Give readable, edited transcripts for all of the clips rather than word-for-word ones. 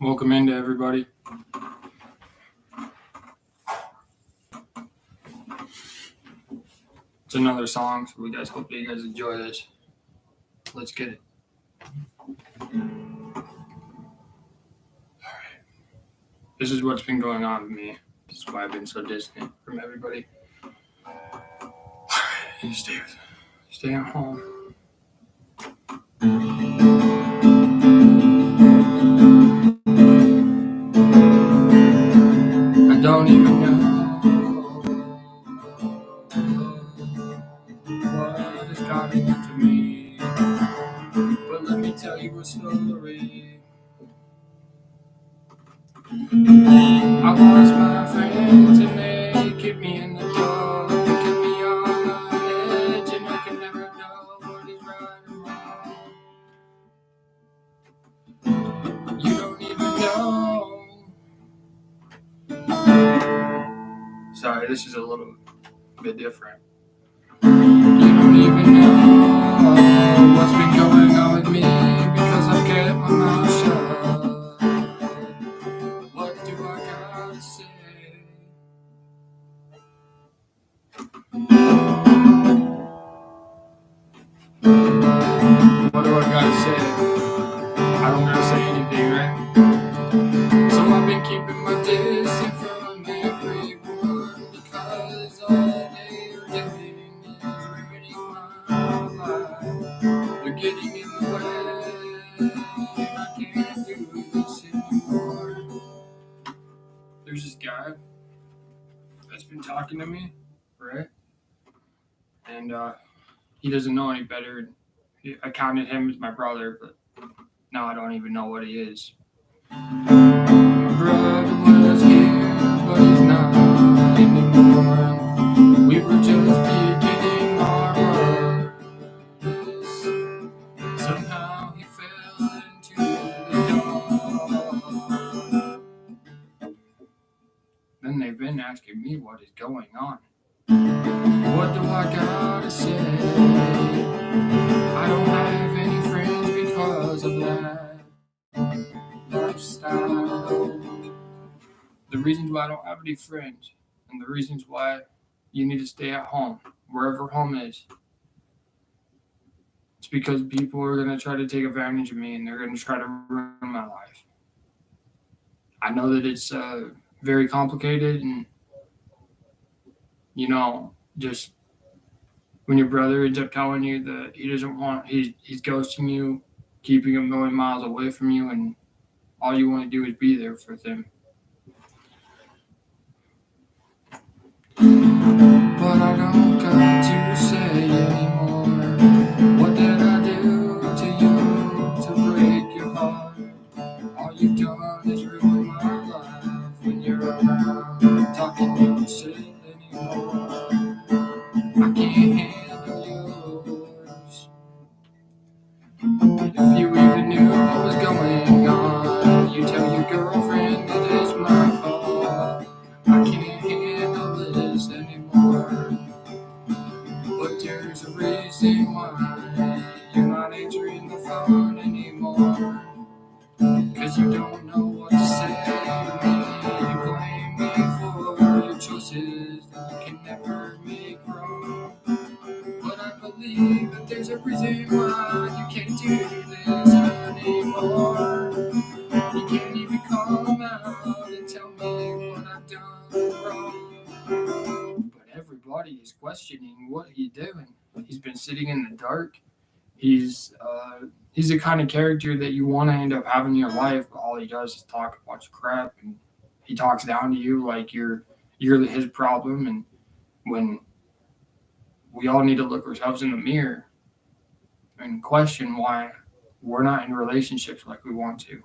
Welcome into everybody. It's another song, so we guys hope you guys enjoy this. Let's get it. Alright. This is what's been going on with me. This is why I've been so distant from everybody. Alright, stay at home. I don't even know what has gotten into me, but let me tell you a story. I lost my friends and they keep me in the dark. They kept me on the edge and I can never know what is right or wrong. You don't even know. Sorry, this is a little bit different. You don't even know what's been going on with me because I've kept my mouth shut. What do I gotta say? What do I gotta say? I don't gotta say anything, right? So I've been keeping my distance from everyone because all they are doing is ruining my life. They're getting in the way. I can't do this anymore. There's this guy that's been talking to me, right? And he doesn't know any better. I counted him as my brother, but now I don't even know what he is. My brother was here, but he's not anymore. We were just beginning our words. Somehow he fell into the dark. Then they've been asking me what is going on. What do I gotta say? I don't have any friends because of that lifestyle. The reasons why I don't have any friends and the reasons why you need to stay at home, wherever home is, it's because people are going to try to take advantage of me and they're going to try to ruin my life. I know that it's very complicated and, just when your brother ends up telling you that he doesn't want, he's ghosting you, keeping a million miles away from you, and all you want to do is be there for them. But I don't got to say anymore. What did I do to you to break your heart? All you've done is ruin my life when you're around, talking no shit anymore. I can't handle yours. If you even knew what was going on, you tell your girlfriend that it's my fault. I can't handle this anymore. But there's a reason why you're not answering the phone anymore. 'Cause you don't know what to say to me. You blame me for your choices that you can never make wrong. But I believe that there's a reason why you can't do this anymore. You can't even come out and tell me what I've done wrong. But everybody is questioning what he's doing. He's been sitting in the dark. He's the kind of character that you want to end up having in your life, but all he does is talk a bunch of crap, and he talks down to you like you're his problem. And when we all need to look ourselves in the mirror and question why we're not in relationships like we want to.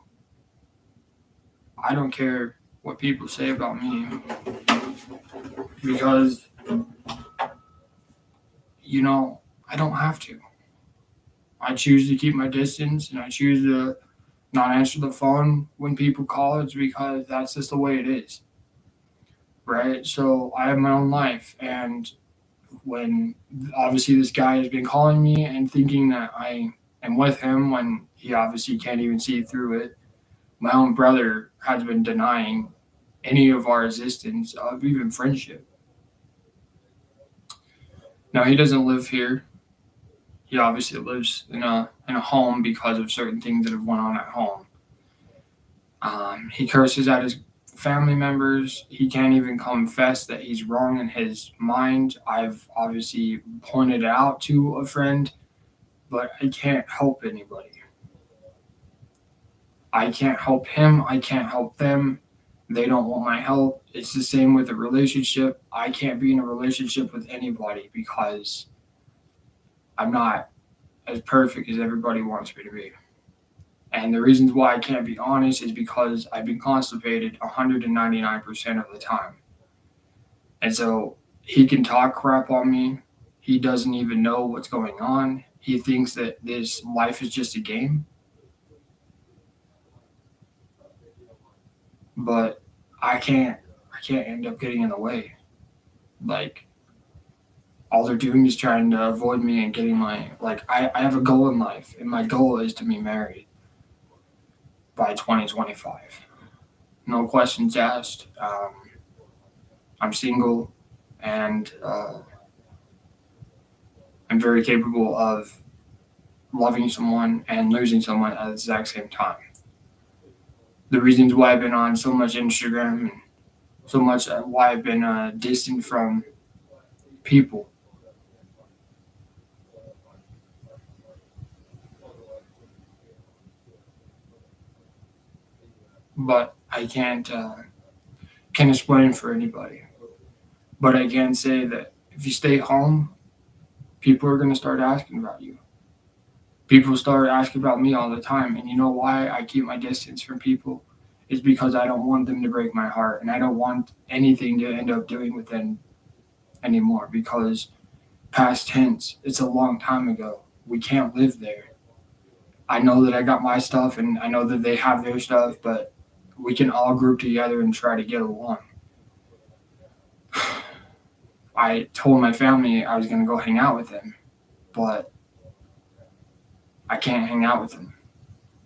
I don't care what people say about me because, I don't have to. I choose to keep my distance and I choose to not answer the phone when people call. It's because that's just the way it is, right? So I have my own life, and when obviously this guy has been calling me and thinking that I am with him when he obviously can't even see through it, My own brother has been denying any of our existence of even friendship. Now he doesn't live here. He obviously lives in a home because of certain things that have went on at home. He curses at his family members. He can't even confess that he's wrong in his mind. I've obviously pointed it out to a friend, but I can't help anybody. I can't help him. I can't help them. They don't want my help. It's the same with a relationship. I can't be in a relationship with anybody because I'm not as perfect as everybody wants me to be. And the reasons why I can't be honest is because I've been constipated 199% of the time. And so he can talk crap on me. He doesn't even know what's going on. He thinks that this life is just a game. But I can't end up getting in the way. Like all they're doing is trying to avoid me and getting I have a goal in life and my goal is to be married by 2025. No questions asked. I'm single and I'm very capable of loving someone and losing someone at the exact same time. The reasons why I've been on so much Instagram and so much why I've been distant from people. But I can't explain for anybody. But I can say that if you stay home, people are going to start asking about you. People start asking about me all the time. And you know why I keep my distance from people? Is because I don't want them to break my heart. And I don't want anything to end up doing with them anymore. Because past tense, it's a long time ago. We can't live there. I know that I got my stuff and I know that they have their stuff, but we can all group together and try to get along. I told my family I was going to go hang out with them, but I can't hang out with them.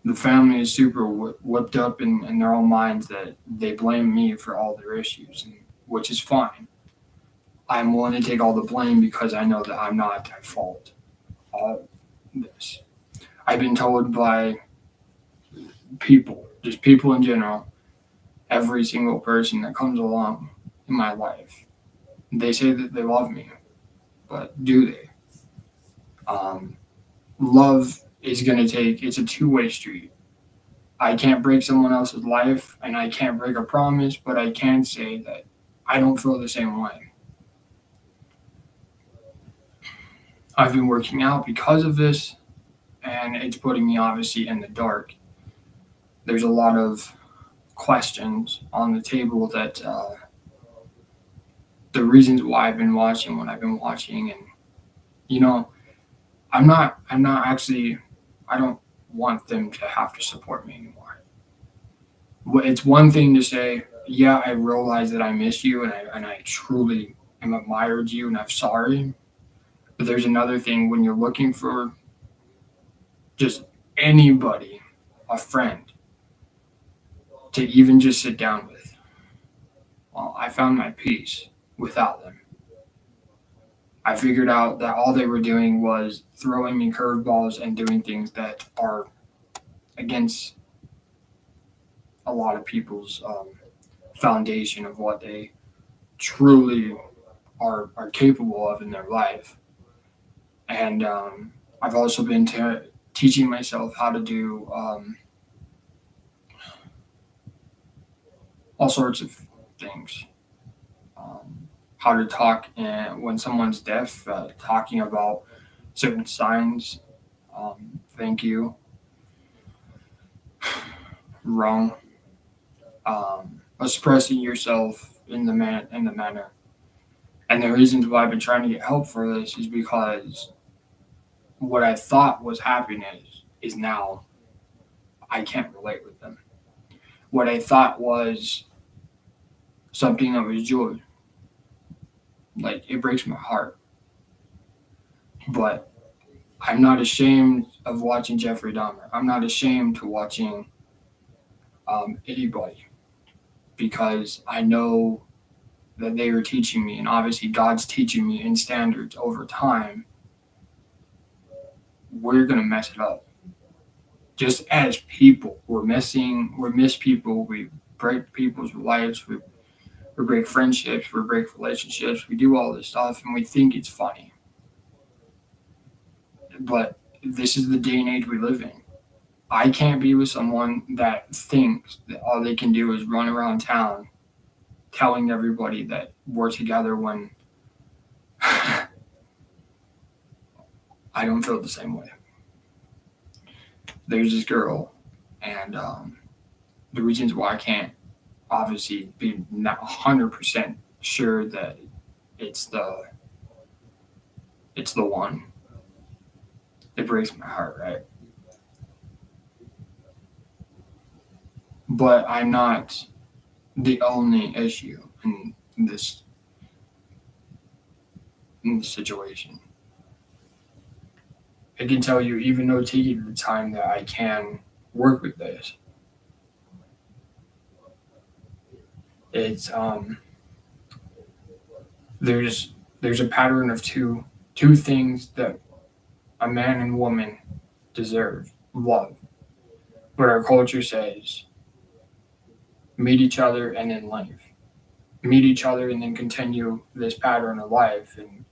The family is super whipped up in their own minds that they blame me for all their issues, which is fine. I'm willing to take all the blame because I know that I'm not at fault. All this. I've been told by people, just people in general, every single person that comes along in my life, they say that they love me, but do they? Um, Love is going to it's a two-way street. I can't break someone else's life and I can't break a promise, but I can say that I don't feel the same way. I've been working out because of this, and it's putting me obviously in the dark. There's a lot of questions on the table that the reasons why I've been watching what I've been watching, and you know, I'm not actually, I don't want them to have to support me anymore. It's one thing to say, yeah, I realize that I miss you and I truly am admired you and I'm sorry. But there's another thing when you're looking for just anybody, a friend, to even just sit down with. Well, I found my peace without them. I figured out that all they were doing was throwing me curveballs and doing things that are against a lot of people's foundation of what they truly are capable of in their life. And I've also been teaching myself how to do all sorts of things. How to talk when someone's deaf, talking about certain signs. Thank you. Wrong. Expressing yourself in the manner. And the reasons why I've been trying to get help for this is because what I thought was happiness is now I can't relate with them. What I thought was something that was joy, like it breaks my heart. But I'm not ashamed of watching Jeffrey Dahmer. I'm not ashamed to watching anybody, because I know that they are teaching me, and obviously God's teaching me in standards over time. We're gonna mess it up. Just as people, we miss people, we break people's lives, we break friendships, we break relationships, we do all this stuff, and we think it's funny. But this is the day and age we live in. I can't be with someone that thinks that all they can do is run around town telling everybody that we're together when I don't feel the same way. There's this girl, and the reasons why I can't obviously be not 100% sure that it's the one. It breaks my heart, right? But I'm not the only issue in this situation. I can tell you, even though taking the time that I can work with this, it's there's a pattern of two things that a man and woman deserve: love. But our culture says meet each other and then leave. Meet each other and then continue this pattern of life, and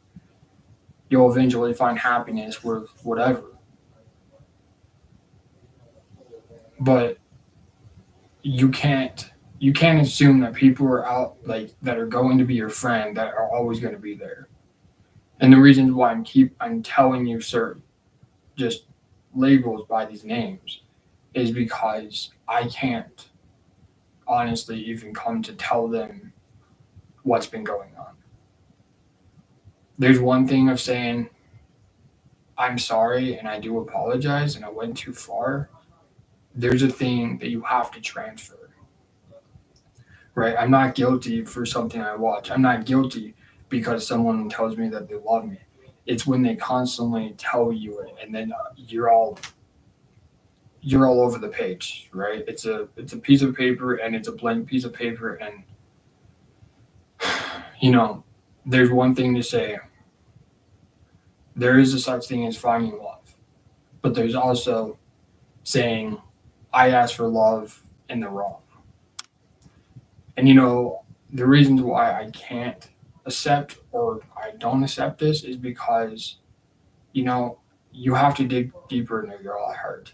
you'll eventually find happiness with whatever. But you can't assume that people are out like that are going to be your friend that are always going to be there. And the reasons why I'm telling you certain just labels by these names is because I can't honestly even come to tell them what's been going on. There's one thing of saying I'm sorry and I do apologize and I went too far. There's a thing that you have to transfer, right? I'm not guilty for something I watch. I'm not guilty because someone tells me that they love me. It's when they constantly tell you it, and then you're all over the page, right? It's a piece of paper, and it's a blank piece of paper, and you know, there's one thing to say. There is a such thing as finding love, but there's also saying, I asked for love in the wrong. And the reasons why I can't accept or I don't accept this is because, you know, you have to dig deeper into your heart.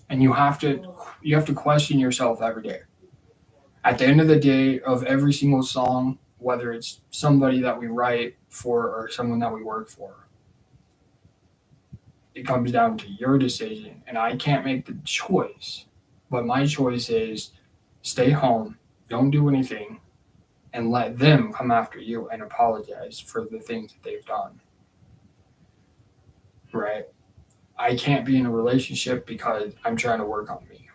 And you have to question yourself every day. At the end of the day of every single song, whether it's somebody that we write for or someone that we work for, it comes down to your decision. And I can't make the choice. But my choice is stay home, don't do anything, and let them come after you and apologize for the things that they've done. Right? I can't be in a relationship because I'm trying to work on me.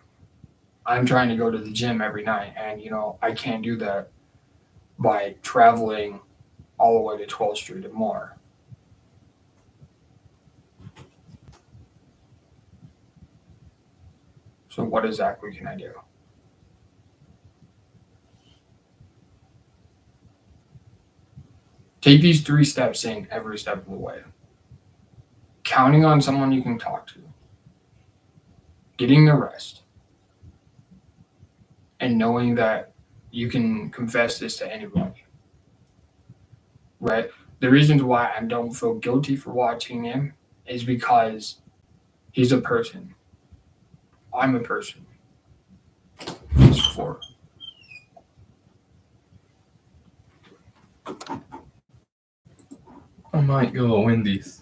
I'm trying to go to the gym every night, and I can't do that by traveling all the way to 12th Street and more. So what exactly can I do? Take these 3 steps in every step of the way. Counting on someone you can talk to, getting the rest, and knowing that you can confess this to anybody. Right? The reasons why I don't feel guilty for watching him is because he's a person. I'm a person. He's 4. I might go to Wendy's.